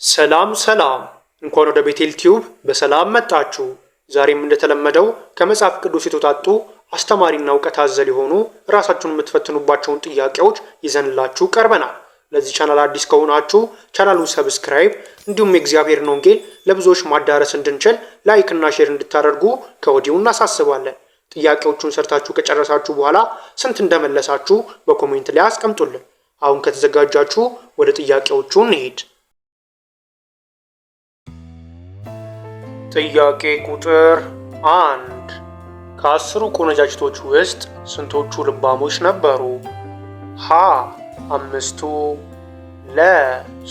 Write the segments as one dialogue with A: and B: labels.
A: ሰላም ሰላም፣ እንኳን ወደ ቤቴል ቲዩብ በሰላም መጣችሁ። ዛሬም እንደተለመደው ከመጽሐፍ ቅዱስ የተውጣጡ አስተማሪና እውቀት አዘል የሆኑ ራሳችሁን የምትፈትኑባቸውን ጥያቄዎች ይዘንላችሁ ቀርበናል። ለዚህ ቻናል አዲስ ከሆናችሁ ቻናሉን ሰብስክራይብ፣ እንዲሁም የእግዚአብሔርን ወንጌል ለብዙዎች ማዳረስ እንድንችል ላይክ እና ሼር እንድታደርጉ ከወዲሁ እናሳስባለን። ጥያቄዎቹን ሰርታችሁ ከጨረሳችሁ በኋላ ስንት እንደመለሳችሁ በኮሜንት ላይ አስቀምጡልን። አሁን ከተዘጋጃችሁ ወደ ጥያቄዎቹ እንሂድ። ጥያቄ ቁጥር 1 ከ10 ቆነጃጅቶች ውስጥ ስንቶቹ ልባሞች ነበሩ? ሀ 5ቱ፣ ለ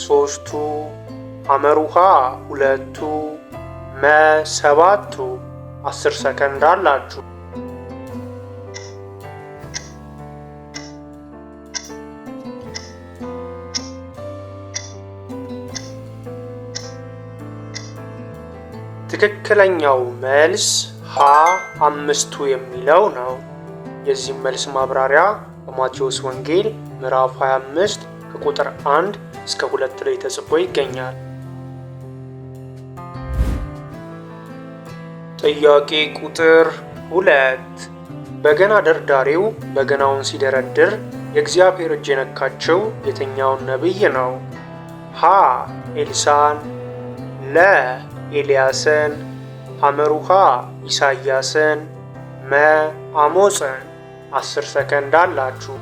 A: 3ቱ፣ ሐመሩሃ 2ቱ፣ መ 7ቱ። 10 ሰከንድ አላችሁ። ትክክለኛው መልስ ሀ 5ቱ የሚለው ነው። የዚህ መልስ ማብራሪያ በማቴዎስ ወንጌል ምዕራፍ 25 ከቁጥር 1 እስከ 2 ላይ ተጽፎ ይገኛል። ጥያቄ ቁጥር 2 በገና ደርዳሪው በገናውን ሲደረድር የእግዚአብሔር እጅ የነካቸው የትኛውን ነቢይ ነው? ሀ ኤልሳን፣ ለ ኤልያስን፣ ሐመሩሃ ኢሳያስን፣ መ አሞጽን። 10 ሰከንድ አላችሁ።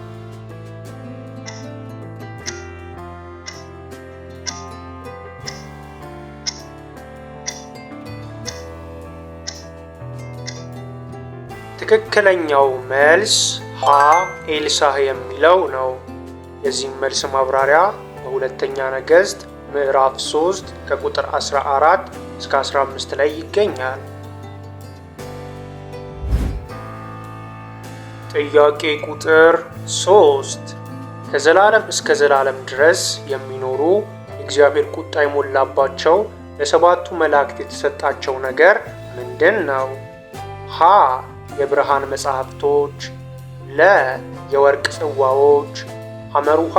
A: ትክክለኛው መልስ ሀ ኤልሳዕ የሚለው ነው። የዚህም መልስ ማብራሪያ በሁለተኛ ነገሥት ምዕራፍ 3 ከቁጥር 14 እስከ 15 ላይ ይገኛል። ጥያቄ ቁጥር 3 ከዘላለም እስከ ዘላለም ድረስ የሚኖሩ የእግዚአብሔር ቁጣ የሞላባቸው ለሰባቱ መላእክት የተሰጣቸው ነገር ምንድን ነው? ሀ የብርሃን መጻሕፍቶች፣ ለ የወርቅ ጽዋዎች፣ ሐመሩሃ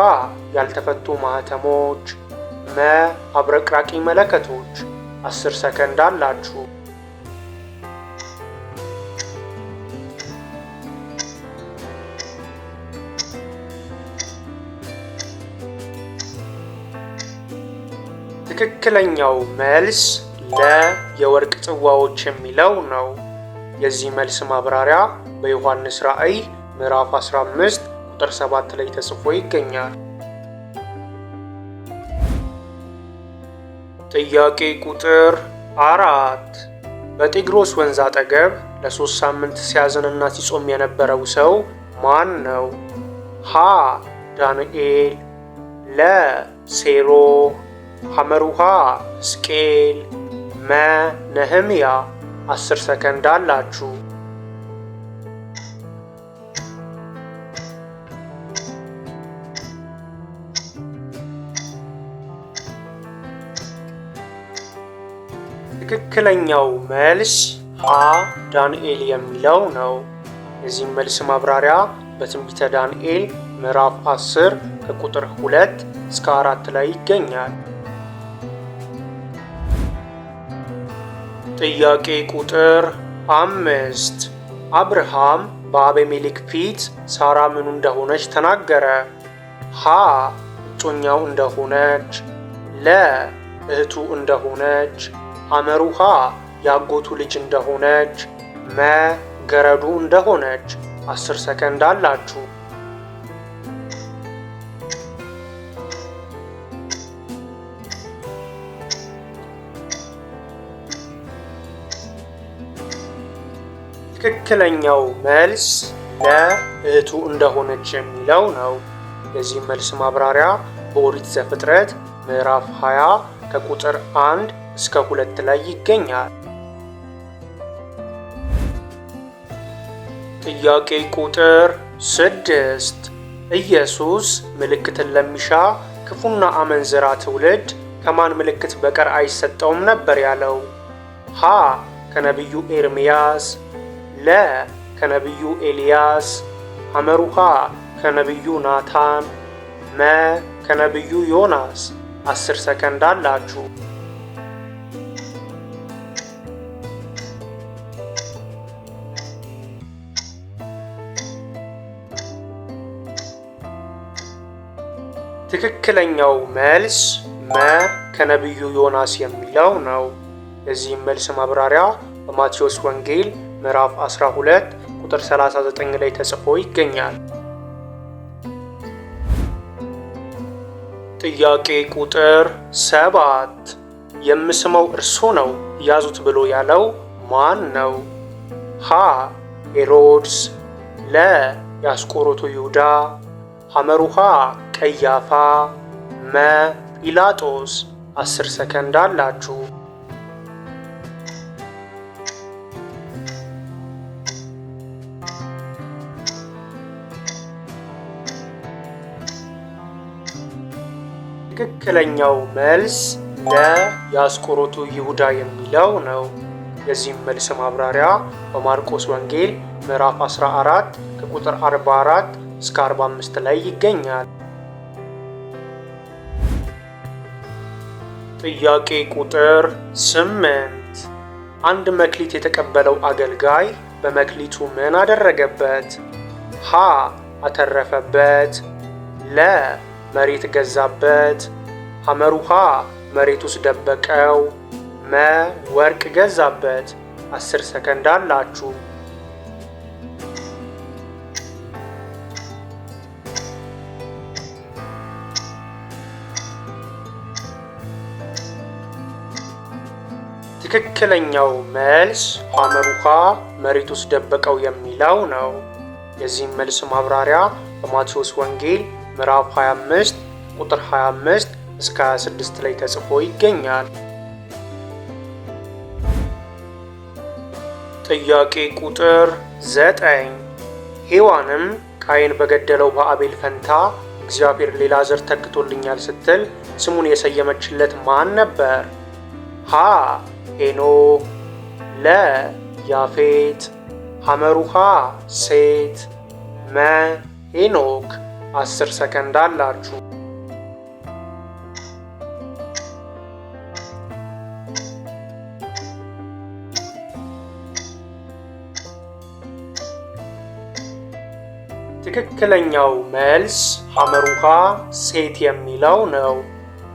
A: ያልተፈቱ ማኅተሞች፣ መ አብረቅራቂ መለከቶች። 10 ሰከንድ አላችሁ። ትክክለኛው መልስ ለ የወርቅ ጽዋዎች የሚለው ነው። የዚህ መልስ ማብራሪያ በዮሐንስ ራእይ ምዕራፍ 15 ቁጥር 7 ላይ ተጽፎ ይገኛል። ጥያቄ ቁጥር 4 በጤግሮስ ወንዝ አጠገብ ለ3 ሳምንት ሲያዝንና ሲጾም የነበረው ሰው ማን ነው? ሀ ዳንኤል፣ ለ ሴሮህ፣ ሐመሩሃ ሕዝቅኤል፣ መ ነህምያ። 10 ሰከንድ አላችሁ። ትክክለኛው መልስ ሀ ዳንኤል የሚለው ነው። የዚህም መልስ ማብራሪያ በትንቢተ ዳንኤል ምዕራፍ 10 ከቁጥር 2 እስከ 4 ላይ ይገኛል። ጥያቄ ቁጥር 5 አብርሃም በአቤሜሌክ ፊት ሳራ ምኑ እንደሆነች ተናገረ? ሀ እጮኛው እንደሆነች፣ ለ እህቱ እንደሆነች፣ ሐመሩሃ ያጎቱ ልጅ እንደሆነች፣ መ ገረዱ እንደሆነች። 10 ሰከንድ አላችሁ። ትክክለኛው መልስ ለእህቱ እንደሆነች የሚለው ነው። የዚህ መልስ ማብራሪያ በኦሪት ዘፍጥረት ምዕራፍ 20 ከቁጥር 1 እስከ 2 ላይ ይገኛል። ጥያቄ ቁጥር 6 ኢየሱስ ምልክትን ለሚሻ ክፉና አመንዝራ ትውልድ ከማን ምልክት በቀር አይሰጠውም ነበር ያለው? ሀ ከነቢዩ ኤርምያስ፣ ለ ከነቢዩ ኤልያስ፣ ሐመሩሃ ከነቢዩ ናታን፣ መ ከነቢዩ ዮናስ። 10 ሰከንድ አላችሁ። ትክክለኛው መልስ መ ከነቢዩ ዮናስ የሚለው ነው። የዚህም መልስ ማብራሪያ በማቴዎስ ወንጌል ምዕራፍ 12 ቁጥር 39 ላይ ተጽፎ ይገኛል። ጥያቄ ቁጥር 7 የምስመው እርሱ ነው ያዙት ብሎ ያለው ማን ነው? ሀ ሄሮድስ፣ ለ የአስቆሮቱ ይሁዳ፣ ሐመሩሃ ቀያፋ፣ መ ጲላጦስ። 10 ሰከንድ አላችሁ። ትክክለኛው መልስ ለ የአስቆሮቱ ይሁዳ የሚለው ነው። የዚህም መልስ ማብራሪያ በማርቆስ ወንጌል ምዕራፍ 14 ከቁጥር 44 እስከ 45 ላይ ይገኛል። ጥያቄ ቁጥር 8 አንድ መክሊት የተቀበለው አገልጋይ በመክሊቱ ምን አደረገበት? ሀ አተረፈበት፣ ለ መሬት ገዛበት፣ ሐመሩሃ መሬት ውስጥ ደበቀው፣ መ ወርቅ ገዛበት። 10 ሰከንድ አላችሁ። ትክክለኛው መልስ ሐመሩሃ መሬት ውስጥ ደበቀው የሚለው ነው። የዚህም መልስ ማብራሪያ በማቴዎስ ወንጌል ምዕራፍ 25 ቁጥር 25 እስከ 26 ላይ ተጽፎ ይገኛል። ጥያቄ ቁጥር 9 ሔዋንም ቃየን በገደለው በአቤል ፈንታ እግዚአብሔር ሌላ ዘር ተክቶልኛል ስትል ስሙን የሰየመችለት ማን ነበር? ሀ ሄኖክ፣ ለ ያፌት፣ ሐመሩሃ ሴት፣ መ ሄኖክ። 10 ሰከንድ አላችሁ። ትክክለኛው መልስ ሐመሩሃ ሴት የሚለው ነው።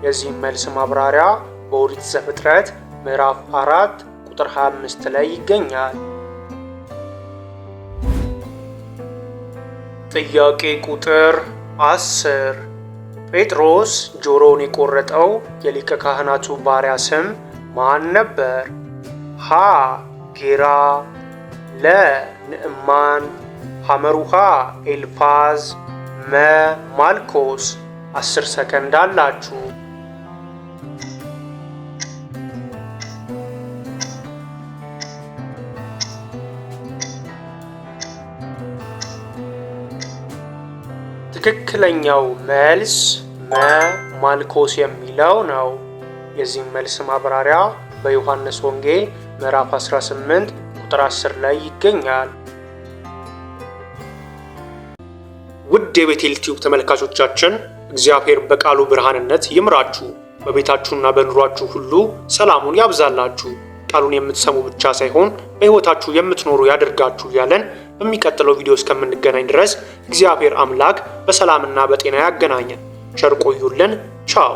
A: የዚህም መልስ ማብራሪያ በኦሪት ዘፍጥረት ምዕራፍ 4 ቁጥር 25 ላይ ይገኛል። ጥያቄ ቁጥር 10 ጴጥሮስ ጆሮውን የቆረጠው የሊቀ ካህናቱ ባሪያ ስም ማን ነበር? ሀ ጌራ፣ ለ ንዕማን፣ ሐመሩሃ ኤልፋዝ፣ መ ማልኮስ። 10 ሰከንድ አላችሁ። ትክክለኛው መልስ መ ማልኮስ የሚለው ነው። የዚህም መልስ ማብራሪያ በዮሐንስ ወንጌል ምዕራፍ 18 ቁጥር 10 ላይ ይገኛል። ውድ የቤቴል ቲዩብ ተመልካቾቻችን እግዚአብሔር በቃሉ ብርሃንነት ይምራችሁ፣ በቤታችሁና በኑሯችሁ ሁሉ ሰላሙን ያብዛላችሁ፣ ቃሉን የምትሰሙ ብቻ ሳይሆን በሕይወታችሁ የምትኖሩ ያደርጋችሁ ያለን በሚቀጥለው ቪዲዮ እስከምንገናኝ ድረስ እግዚአብሔር አምላክ በሰላምና በጤና ያገናኘን። ቸር ቆዩልን። ቻው።